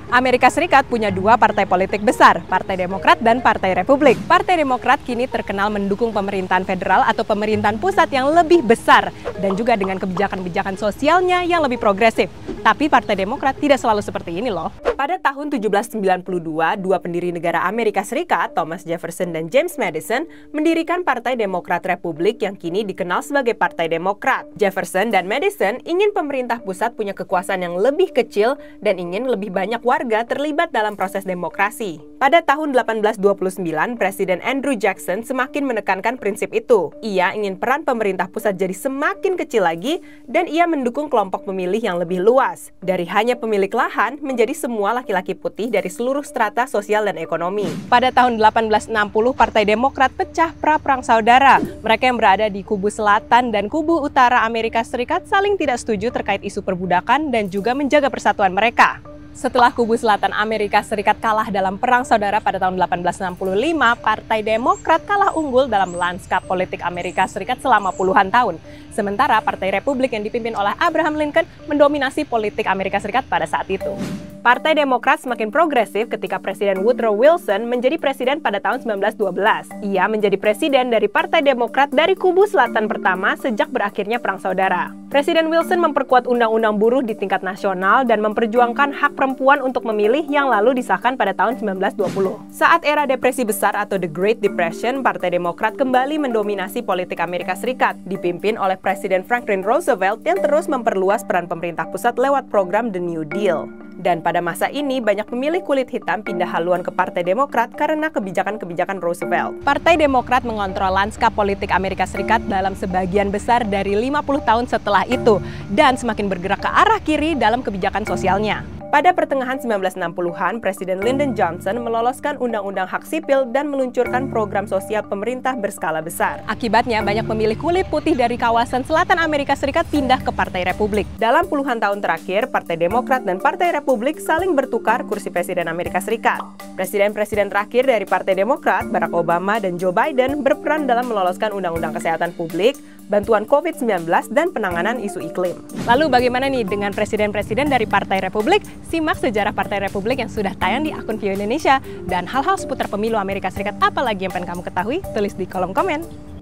Amerika Serikat punya dua partai politik besar, Partai Demokrat dan Partai Republik. Partai Demokrat kini terkenal mendukung pemerintahan federal atau pemerintahan pusat yang lebih besar dan juga dengan kebijakan-kebijakan sosialnya yang lebih progresif. Tapi Partai Demokrat tidak selalu seperti ini loh. Pada tahun 1792, dua pendiri negara Amerika Serikat, Thomas Jefferson dan James Madison, mendirikan Partai Demokrat Republik yang kini dikenal sebagai Partai Demokrat. Jefferson dan Madison ingin pemerintah pusat punya kekuasaan yang lebih kecil dan ingin lebih banyak warga terlibat dalam proses demokrasi. Pada tahun 1829, Presiden Andrew Jackson semakin menekankan prinsip itu. Ia ingin peran pemerintah pusat jadi semakin kecil lagi dan ia mendukung kelompok pemilih yang lebih luas. Dari hanya pemilik lahan menjadi semua laki-laki putih dari seluruh strata sosial dan ekonomi. Pada tahun 1860, Partai Demokrat pecah pra-perang saudara. Mereka yang berada di kubu selatan dan kubu utara Amerika Serikat saling tidak setuju terkait isu perbudakan dan juga menjaga persatuan mereka. Setelah kubu selatan Amerika Serikat kalah dalam perang saudara pada tahun 1865, Partai Demokrat kalah unggul dalam lanskap politik Amerika Serikat selama puluhan tahun. Sementara Partai Republik yang dipimpin oleh Abraham Lincoln mendominasi politik Amerika Serikat pada saat itu. Partai Demokrat semakin progresif ketika Presiden Woodrow Wilson menjadi presiden pada tahun 1912. Ia menjadi presiden dari Partai Demokrat dari kubu selatan pertama sejak berakhirnya Perang Saudara. Presiden Wilson memperkuat undang-undang buruh di tingkat nasional dan memperjuangkan hak perempuan untuk memilih yang lalu disahkan pada tahun 1920. Saat era depresi besar atau The Great Depression, Partai Demokrat kembali mendominasi politik Amerika Serikat, dipimpin oleh Presiden Franklin Roosevelt yang terus memperluas peran pemerintah pusat lewat program The New Deal. Dan pada masa ini, banyak pemilih kulit hitam pindah haluan ke Partai Demokrat karena kebijakan-kebijakan Roosevelt. Partai Demokrat mengontrol lanskap politik Amerika Serikat dalam sebagian besar dari 50 tahun setelah itu, dan semakin bergerak ke arah kiri dalam kebijakan sosialnya. Pada pertengahan 1960-an, Presiden Lyndon Johnson meloloskan Undang-Undang Hak Sipil dan meluncurkan program sosial pemerintah berskala besar. Akibatnya, banyak pemilih kulit putih dari kawasan selatan Amerika Serikat pindah ke Partai Republik. Dalam puluhan tahun terakhir, Partai Demokrat dan Partai Republik saling bertukar kursi Presiden Amerika Serikat. Presiden-presiden terakhir dari Partai Demokrat, Barack Obama dan Joe Biden, berperan dalam meloloskan Undang-Undang Kesehatan Publik, bantuan COVID-19, dan penanganan isu iklim. Lalu bagaimana nih dengan presiden-presiden dari Partai Republik? Simak sejarah Partai Republik yang sudah tayang di akun View Indonesia, dan hal-hal seputar pemilu Amerika Serikat apa lagi yang pengen kamu ketahui? Tulis di kolom komen.